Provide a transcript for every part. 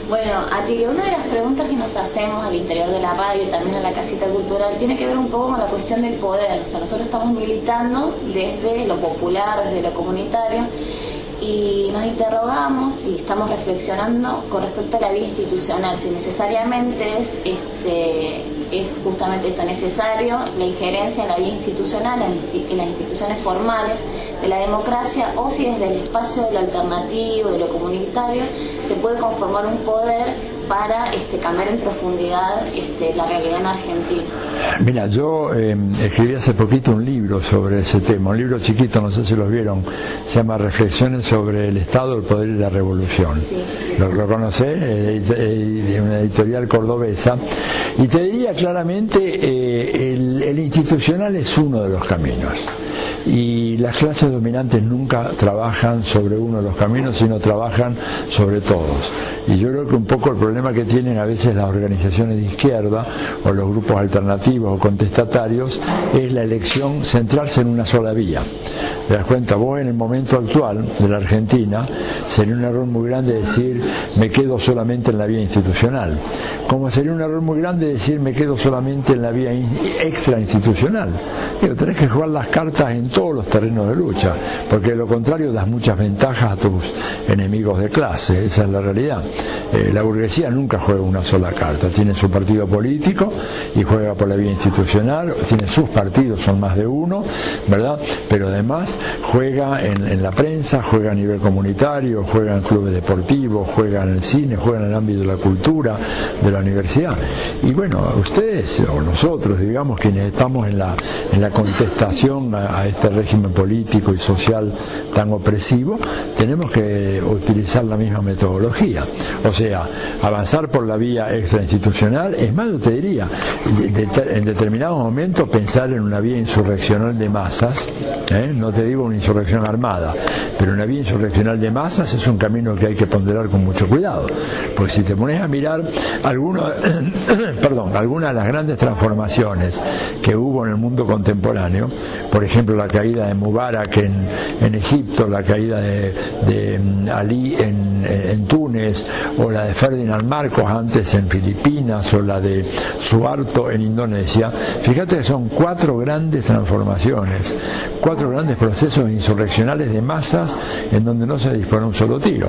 Bueno, Atilio, una de las preguntas que nos hacemos al interior de la radio y también en la casita cultural tiene que ver un poco con la cuestión del poder. O sea, nosotros estamos militando desde lo popular, desde lo comunitario, y nos interrogamos y estamos reflexionando con respecto a la vía institucional, si necesariamente es justamente esto necesario, la injerencia en la vía institucional, en las instituciones formales de la democracia, o si desde el espacio de lo alternativo, de lo comunitario, se puede conformar un poder para cambiar en profundidad la realidad en Argentina. Mira, yo escribí hace poquito un libro sobre ese tema, un libro chiquito, no sé si lo vieron, se llama Reflexiones sobre el Estado, el Poder y la Revolución. Sí. ¿Lo conocés? De una editorial cordobesa. Y te diría claramente, el institucional es uno de los caminos. Y las clases dominantes nunca trabajan sobre uno de los caminos, sino trabajan sobre todos. Y yo creo que un poco el problema que tienen a veces las organizaciones de izquierda o los grupos alternativos o contestatarios es la elección, centrarse en una sola vía. ¿Te das cuenta? Vos en el momento actual de la Argentina sería un error muy grande decir me quedo solamente en la vía institucional, como sería un error muy grande decir me quedo solamente en la vía extrainstitucional. Digo, tenés que jugar las cartas en todos los terrenos de lucha, porque de lo contrario das muchas ventajas a tus enemigos de clase, esa es la realidad. La burguesía nunca juega una sola carta, tiene su partido político y juega por la vía institucional, tiene sus partidos, son más de uno, ¿verdad? Pero además juega en la prensa, juega a nivel comunitario, juega en clubes deportivos, juega en el cine, juega en el ámbito de la cultura, de la universidad. Y bueno, ustedes o nosotros, digamos, quienes estamos en la contestación a este régimen político y social tan opresivo, tenemos que utilizar la misma metodología. O sea, avanzar por la vía extrainstitucional, es más, yo te diría, en determinados momentos pensar en una vía insurreccional de masas, no te digo una insurrección armada, pero una vía insurreccional de masas es un camino que hay que ponderar con mucho cuidado, porque si te pones a mirar algunas de las grandes transformaciones que hubo en el mundo contemporáneo, por ejemplo la caída de Mubarak en Egipto, la caída de Ali en Túnez, o la de Ferdinand Marcos antes en Filipinas, o la de Suharto en Indonesia, fíjate que son 4 grandes transformaciones, 4 grandes procesos insurreccionales de masas en donde no se dispara un solo tiro.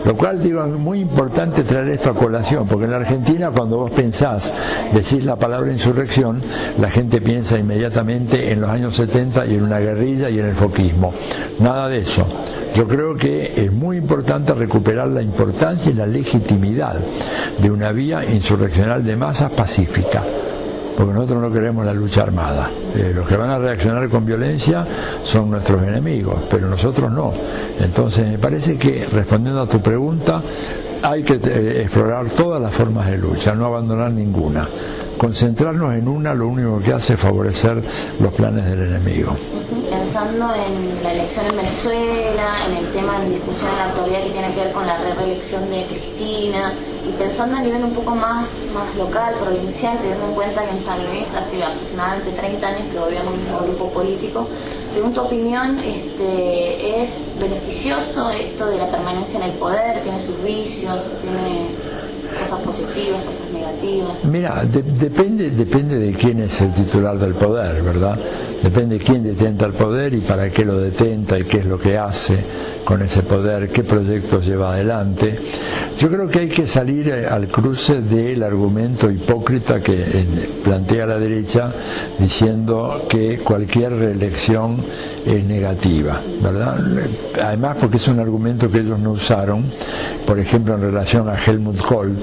Lo cual, digo, es muy importante traer esto a colación, porque en la Argentina cuando vos pensás, decís la palabra insurrección, la gente piensa inmediatamente en los años 70 y en una guerrilla y en el foquismo. Nada de eso. Yo creo que es muy importante recuperar la importancia y la legitimidad de una vía insurreccional de masas pacífica, porque nosotros no queremos la lucha armada. Los que van a reaccionar con violencia son nuestros enemigos, pero nosotros no. Entonces me parece que, respondiendo a tu pregunta, hay que explorar todas las formas de lucha, no abandonar ninguna. Concentrarnos en una lo único que hace es favorecer los planes del enemigo. Pensando en la elección en Venezuela, en el tema en discusión en la actualidad que tiene que ver con la reelección de Cristina, y pensando a nivel un poco más local, provincial, teniendo en cuenta que en San Luis hace aproximadamente 30 años que gobierna un mismo grupo político, según tu opinión, ¿es beneficioso esto de la permanencia en el poder? ¿Tiene sus vicios? ¿Tiene cosas positivas, cosas negativas? Mira, depende de quién es el titular del poder, ¿verdad? Depende de quién detenta el poder y para qué lo detenta y qué es lo que hace con ese poder, qué proyectos lleva adelante. Yo creo que hay que salir al cruce del argumento hipócrita que plantea la derecha diciendo que cualquier reelección es negativa, ¿verdad? Además porque es un argumento que ellos no usaron, por ejemplo en relación a Helmut Kohl,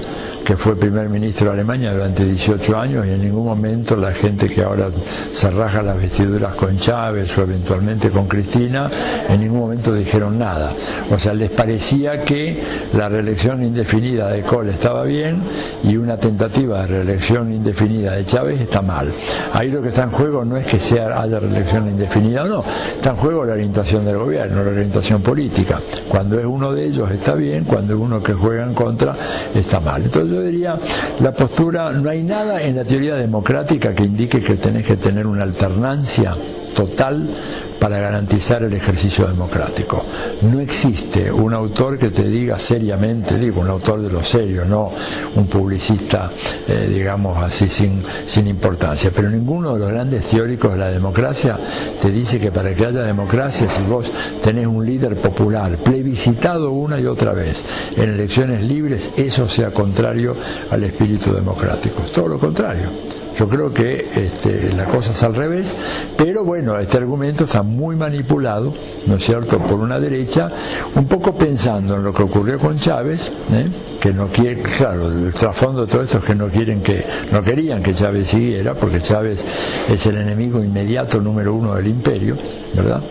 que fue primer ministro de Alemania durante 18 años, y en ningún momento la gente que ahora se raja las vestiduras con Chávez o eventualmente con Cristina, en ningún momento dijeron nada. O sea, les parecía que la reelección indefinida de Kohl estaba bien y una tentativa de reelección indefinida de Chávez está mal. Ahí lo que está en juego no es que haya reelección indefinida o no, está en juego la orientación del gobierno, la orientación política. Cuando es uno de ellos está bien, cuando es uno que juega en contra está mal. Entonces yo diría, la postura, no hay nada en la teoría democrática que indique que tenés que tener una alternancia total para garantizar el ejercicio democrático. No existe un autor que te diga seriamente, digo, un autor de lo serio, no un publicista, digamos así, sin importancia, pero ninguno de los grandes teóricos de la democracia te dice que para que haya democracia, si vos tenés un líder popular, plebiscitado una y otra vez, en elecciones libres, eso sea contrario al espíritu democrático. Es todo lo contrario. Yo creo que la cosa es al revés, pero bueno, este argumento está muy manipulado, ¿no es cierto?, por una derecha, un poco pensando en lo que ocurrió con Chávez, que no quiere, claro, el trasfondo de todo esto es que no querían que Chávez siguiera, porque Chávez es el enemigo inmediato número uno del imperio, ¿verdad?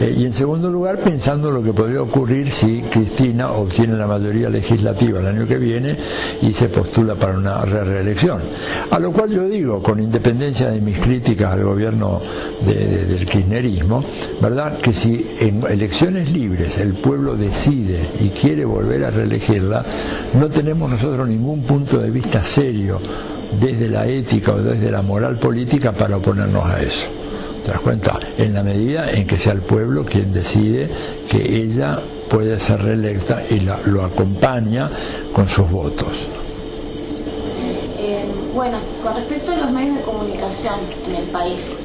Y en segundo lugar, pensando en lo que podría ocurrir si Cristina obtiene la mayoría legislativa el año que viene y se postula para una reelección. A lo cual yo digo, con independencia de mis críticas al gobierno del kirchnerismo, ¿verdad?, que si en elecciones libres el pueblo decide y quiere volver a reelegirla, no tenemos nosotros ningún punto de vista serio desde la ética o desde la moral política para oponernos a eso. ¿Te das cuenta? En la medida en que sea el pueblo quien decide que ella puede ser reelecta y lo acompaña con sus votos. Bueno, con respecto a los medios de comunicación en el país,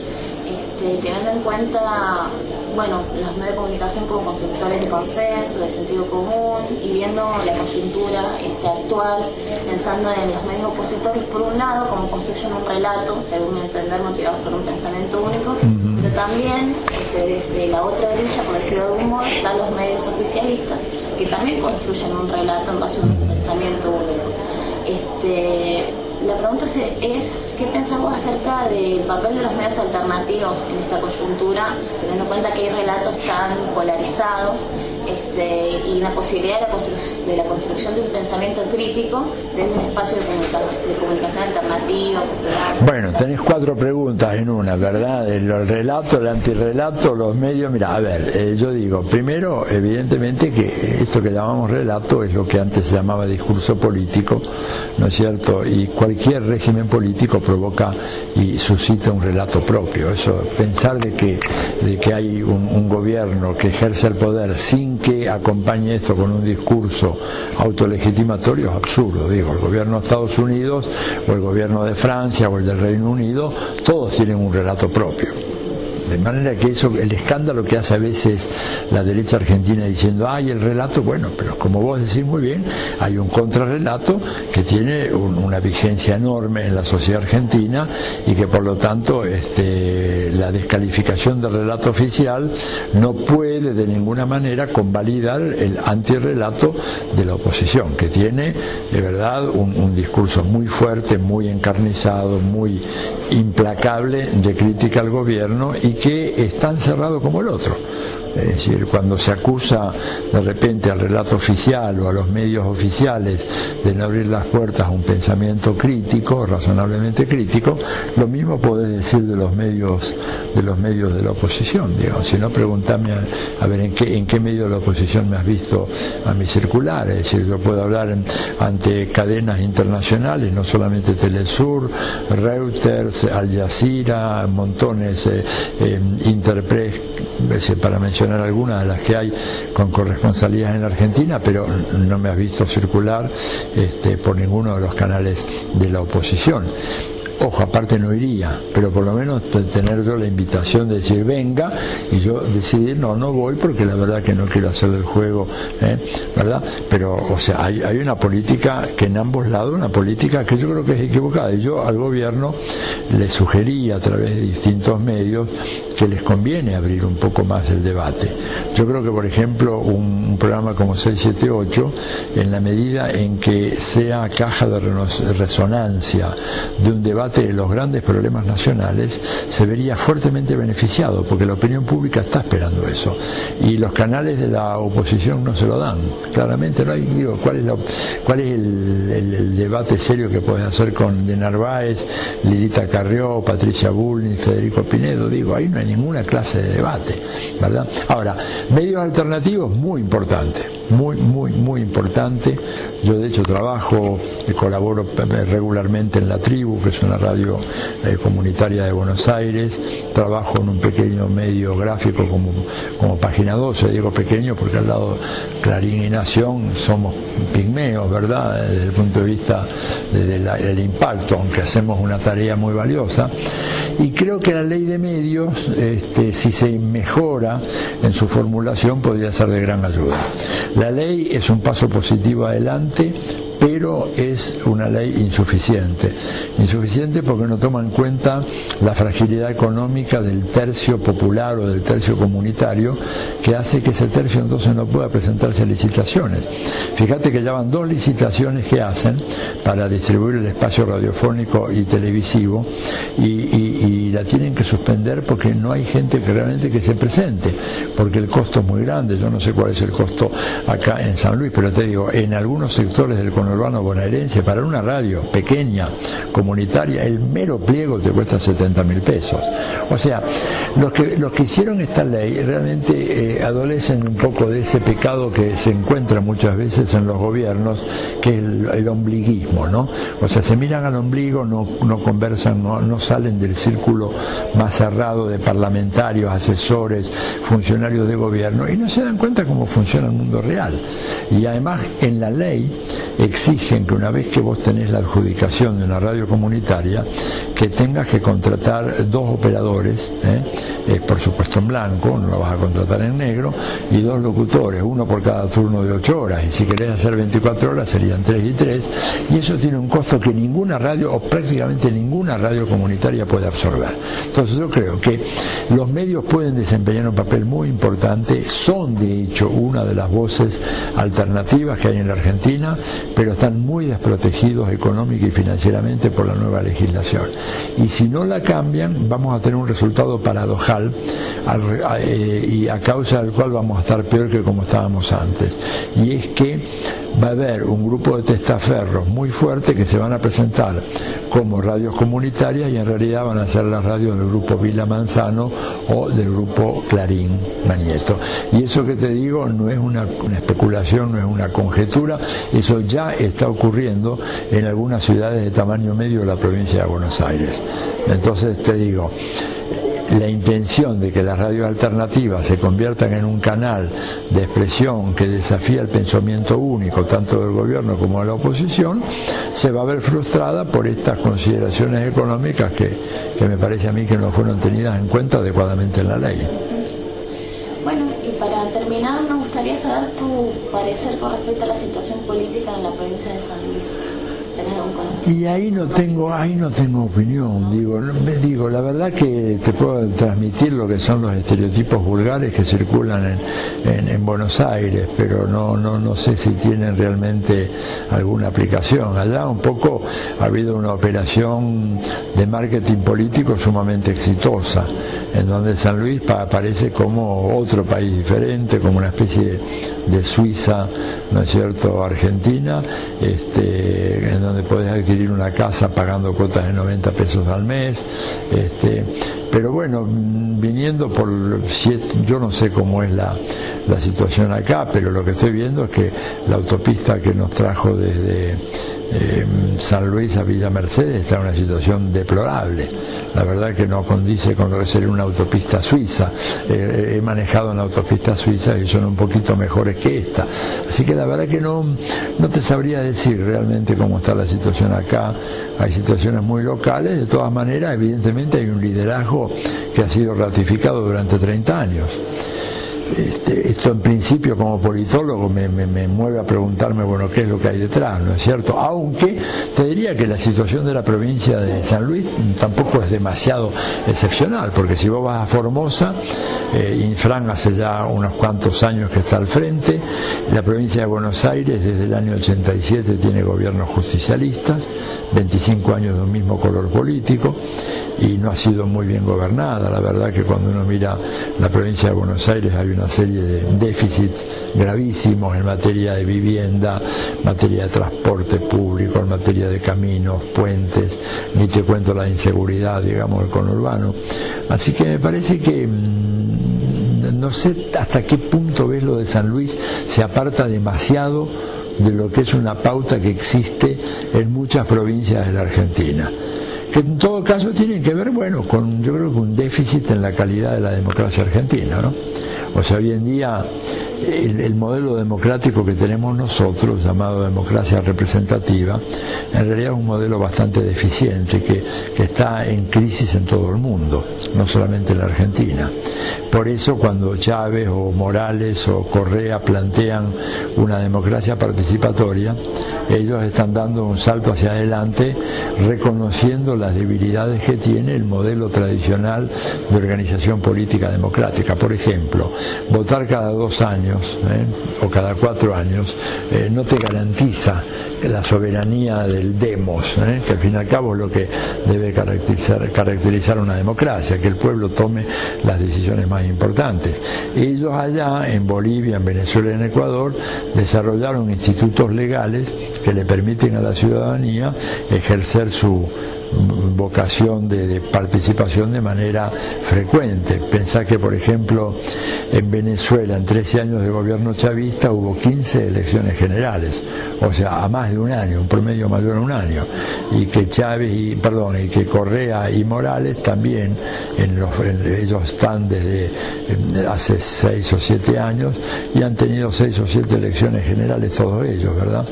teniendo en cuenta, bueno, los medios de comunicación como constructores de consenso, de sentido común, y viendo la coyuntura actual, pensando en los medios opositores, por un lado, como construyen un relato, según mi entender, motivados por un pensamiento único, pero también desde la otra orilla, por decirlo de algún modo, están los medios oficialistas, que también construyen un relato en base a un pensamiento único. La pregunta es, ¿qué pensás vos acerca del papel de los medios alternativos en esta coyuntura, teniendo en cuenta que hay relatos tan polarizados y la posibilidad de la construcción de un pensamiento crítico desde un espacio de comunicación alternativa, popular? Bueno, tenés 4 preguntas en una, ¿verdad? El relato, el antirrelato, los medios. Mira, a ver, yo digo, primero, evidentemente que esto que llamamos relato es lo que antes se llamaba discurso político, ¿no es cierto? Y cualquier régimen político provoca y suscita un relato propio. Eso, pensar de que hay un gobierno que ejerce el poder sin que acompañe esto con un discurso autolegitimatorio es absurdo. Digo, el gobierno de Estados Unidos o el gobierno de Francia o el del Reino Unido, todos tienen un relato propio. De manera que eso, el escándalo que hace a veces la derecha argentina diciendo, el relato, bueno, pero como vos decís muy bien, hay un contrarrelato que tiene una vigencia enorme en la sociedad argentina y que por lo tanto la descalificación del relato oficial no puede de ninguna manera convalidar el antirrelato de la oposición, que tiene de verdad un discurso muy fuerte, muy encarnizado, muy implacable de crítica al gobierno y que es tan cerrado como el otro. Es decir, cuando se acusa de repente al relato oficial o a los medios oficiales de no abrir las puertas a un pensamiento crítico, razonablemente crítico, lo mismo podés decir de los medios de la oposición. Digamos. Si no, preguntame a ver en qué medio de la oposición me has visto a mi circular. Es decir, yo puedo hablar ante cadenas internacionales, no solamente Telesur, Reuters, Al Jazeera, montones, Interpress, para mencionar algunas de las que hay con corresponsalías en la Argentina, pero no me has visto circular por ninguno de los canales de la oposición. Ojo, aparte no iría, pero por lo menos tener yo la invitación de decir venga y yo decidir no voy porque la verdad que no quiero hacer del juego, ¿verdad? Pero, o sea, hay una política que en ambos lados, una política que yo creo que es equivocada, y yo al gobierno le sugerí a través de distintos medios que les conviene abrir un poco más el debate. Yo creo que, por ejemplo, un programa como 678, en la medida en que sea caja de resonancia de un debate de los grandes problemas nacionales, se vería fuertemente beneficiado, porque la opinión pública está esperando eso, y los canales de la oposición no se lo dan. Claramente no hay, digo, ¿cuál es el debate serio que puedes hacer con De Narváez, Lilita Carrió, Patricia Bullrich, Federico Pinedo? Digo, ahí no hay ninguna clase de debate, ¿verdad? Ahora, medios alternativos, muy importante, muy importante. Yo de hecho trabajo, colaboro regularmente en La Tribu, que es una radio comunitaria de Buenos Aires, trabajo en un pequeño medio gráfico como Página 12, digo pequeño porque al lado Clarín y Nación somos pigmeos, ¿verdad?, desde el punto de vista del impacto, aunque hacemos una tarea muy valiosa. Y creo que la ley de medios, si se mejora en su formulación, podría ser de gran ayuda. La ley es un paso positivo adelante, pero es una ley insuficiente porque no toma en cuenta la fragilidad económica del tercio popular o del tercio comunitario, que hace que ese tercio entonces no pueda presentarse a licitaciones. Fíjate que ya van 2 licitaciones que hacen para distribuir el espacio radiofónico y televisivo y la tienen que suspender porque no hay gente que realmente que se presente, porque el costo es muy grande. Yo no sé cuál es el costo acá en San Luis, pero te digo, en algunos sectores del conurbano bonaerense, para una radio pequeña, comunitaria, el mero pliego te cuesta 70.000 pesos. O sea, los que hicieron esta ley realmente adolecen un poco de ese pecado que se encuentra muchas veces en los gobiernos, que es el ombliguismo, ¿no? O sea, se miran al ombligo, no conversan, no salen del círculo más cerrado de parlamentarios, asesores, funcionarios de gobierno, y no se dan cuenta cómo funciona el mundo real. Y además en la ley exigen que una vez que vos tenés la adjudicación de una radio comunitaria, que tengas que contratar 2 operadores, por supuesto en blanco, no lo vas a contratar en negro, y 2 locutores, uno por cada turno de 8 horas, y si querés hacer 24 horas serían 3 y 3, y eso tiene un costo que ninguna radio, o prácticamente ninguna radio comunitaria puede absorber. Entonces yo creo que los medios pueden desempeñar un papel muy importante, son de hecho una de las voces alternativas que hay en la Argentina, pero están muy desprotegidos económica y financieramente por la nueva legislación. Y si no la cambian, vamos a tener un resultado paradojal y a causa del cual vamos a estar peor que como estábamos antes. Y es que va a haber un grupo de testaferros muy fuerte que se van a presentar como radios comunitarias y en realidad van a ser las radios del grupo Vila Manzano o del grupo Clarín Manieto. Y eso que te digo no es una especulación, no es una conjetura, eso ya está ocurriendo en algunas ciudades de tamaño medio de la provincia de Buenos Aires. Entonces te digo, la intención de que las radios alternativas se conviertan en un canal de expresión que desafía el pensamiento único tanto del gobierno como de la oposición se va a ver frustrada por estas consideraciones económicas que me parece a mí que no fueron tenidas en cuenta adecuadamente en la ley. Bueno, y para terminar me gustaría saber tu parecer con respecto a la situación política en la provincia de San Luis. Y ahí no tengo opinión, digo, la verdad que te puedo transmitir lo que son los estereotipos vulgares que circulan en Buenos Aires, pero no sé si tienen realmente alguna aplicación. Allá un poco ha habido una operación de marketing político sumamente exitosa, en donde San Luis aparece como otro país diferente, como una especie de Suiza, ¿no es cierto?, Argentina, en donde podés adquirir una casa pagando cuotas de 90 pesos al mes, pero bueno, viniendo yo no sé cómo es la situación acá, pero lo que estoy viendo es que la autopista que nos trajo desde San Luis a Villa Mercedes está en una situación deplorable. La verdad que no condice con lo que sería una autopista suiza. He manejado una autopista suiza y son un poquito mejores que esta. Así que la verdad que no te sabría decir realmente cómo está la situación acá. Hay situaciones muy locales, de todas maneras evidentemente hay un liderazgo que ha sido ratificado durante 30 años. Esto en principio como politólogo me mueve a preguntarme, bueno, qué es lo que hay detrás, ¿no es cierto? Aunque te diría que la situación de la provincia de San Luis tampoco es demasiado excepcional, porque si vos vas a Formosa, Infran hace ya unos cuantos años que está al frente, la provincia de Buenos Aires desde el año 87 tiene gobiernos justicialistas, 25 años de un mismo color político, y no ha sido muy bien gobernada. La verdad que cuando uno mira la provincia de Buenos Aires hay una serie de déficits gravísimos en materia de vivienda, en materia de transporte público, en materia de caminos, puentes, ni te cuento la inseguridad, digamos, del conurbano. Así que me parece que no sé hasta qué punto ves lo de San Luis se aparta demasiado de lo que es una pauta que existe en muchas provincias de la Argentina, que en todo caso tienen que ver, bueno, con, yo creo que un déficit en la calidad de la democracia argentina, ¿no? O sea, hoy en día el modelo democrático que tenemos nosotros, llamado democracia representativa, en realidad es un modelo bastante deficiente, que está en crisis en todo el mundo, no solamente en la Argentina. Por eso cuando Chávez o Morales o Correa plantean una democracia participatoria, ellos están dando un salto hacia adelante, reconociendo las debilidades que tiene el modelo tradicional de organización política democrática. Por ejemplo, votar cada 2 años o cada 4 años no te garantiza la soberanía del demos, que al fin y al cabo es lo que debe caracterizar una democracia, que el pueblo tome las decisiones más importantes. Ellos allá, en Bolivia, en Venezuela y en Ecuador, desarrollaron institutos legales que le permiten a la ciudadanía ejercer su vocación de participación de manera frecuente. Pensá que, por ejemplo, en Venezuela, en 13 años de gobierno chavista, hubo 15 elecciones generales, o sea, a más de un año, un promedio mayor a un año, y que y que Correa y Morales también, ellos están desde hace 6 o 7 años y han tenido 6 o 7 elecciones generales todos ellos, ¿verdad?,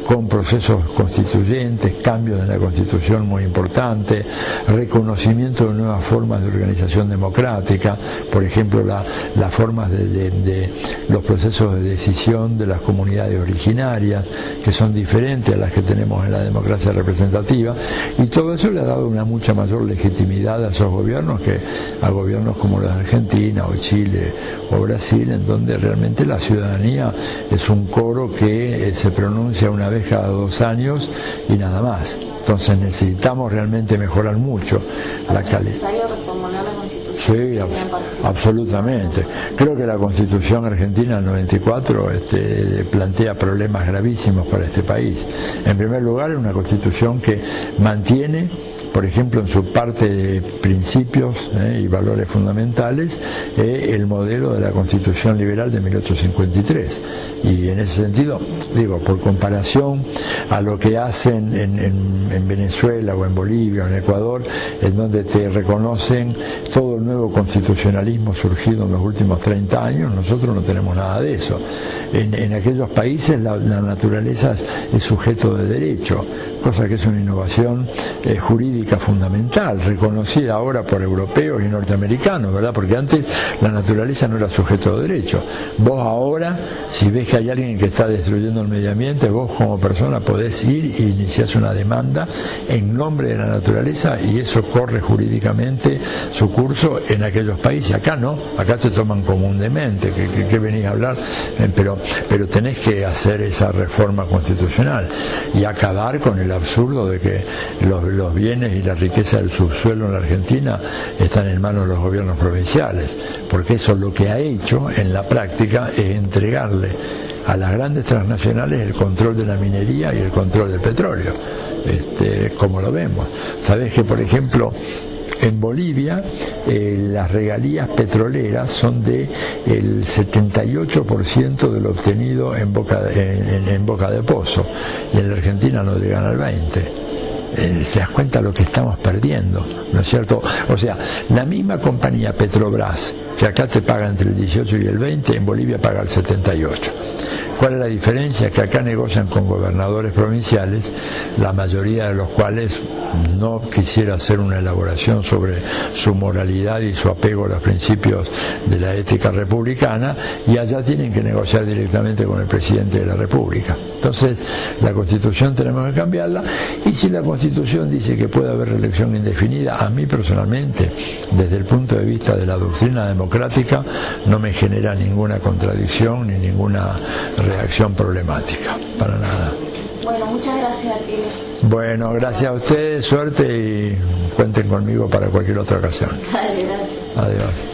con procesos constituyentes, cambios en la Constitución muy importantes, reconocimiento de nuevas formas de organización democrática, por ejemplo las formas de los procesos de decisión de las comunidades originarias, que son diferentes a las que tenemos en la democracia representativa, y todo eso le ha dado una mucha mayor legitimidad a esos gobiernos que a gobiernos como los de Argentina o Chile o Brasil, en donde realmente la ciudadanía es un coro que se pronuncia una vez cada 2 años y nada más. Entonces necesitamos realmente mejorar mucho la calidad. ¿Es necesario reformular la Constitución? Sí, absolutamente. Creo que la Constitución argentina del 94 plantea problemas gravísimos para este país. En primer lugar, es una Constitución que mantiene, por ejemplo, en su parte de principios y valores fundamentales, el modelo de la Constitución liberal de 1853. Y en ese sentido, digo, por comparación a lo que hacen en Venezuela o en Bolivia o en Ecuador, en donde te reconocen todo el nuevo constitucionalismo surgido en los últimos 30 años, nosotros no tenemos nada de eso. En aquellos países la naturaleza es sujeto de derecho, cosa que es una innovación jurídica fundamental, reconocida ahora por europeos y norteamericanos, ¿verdad? Porque antes la naturaleza no era sujeto de derecho. Vos ahora, si ves que hay alguien que está destruyendo el medio ambiente, vos como persona podés ir e iniciar una demanda en nombre de la naturaleza, y eso corre jurídicamente su curso en aquellos países. Acá no, acá te toman como un demente, que venís a hablar, pero tenés que hacer esa reforma constitucional y acabar con el absurdo de que los bienes y la riqueza del subsuelo en la Argentina están en manos de los gobiernos provinciales, porque eso lo que ha hecho en la práctica es entregarle a las grandes transnacionales el control de la minería y el control del petróleo, como lo vemos. Sabés que, por ejemplo, en Bolivia las regalías petroleras son del 78% de lo obtenido en boca de pozo, y en la Argentina no llegan al 20%. Se das cuenta lo que estamos perdiendo, ¿no es cierto? O sea, la misma compañía Petrobras, que acá te paga entre el 18 y el 20, en Bolivia paga el 78. ¿Cuál es la diferencia? Que acá negocian con gobernadores provinciales, la mayoría de los cuales no quisiera hacer una elaboración sobre su moralidad y su apego a los principios de la ética republicana, y allá tienen que negociar directamente con el presidente de la República. Entonces, la Constitución tenemos que cambiarla, y si la Constitución dice que puede haber reelección indefinida, a mí personalmente, desde el punto de vista de la doctrina democrática, no me genera ninguna contradicción ni ninguna reacción problemática, para nada. Bueno, muchas gracias, Atilio. Bueno, gracias a ustedes, suerte y cuenten conmigo para cualquier otra ocasión. Dale, gracias. Adiós.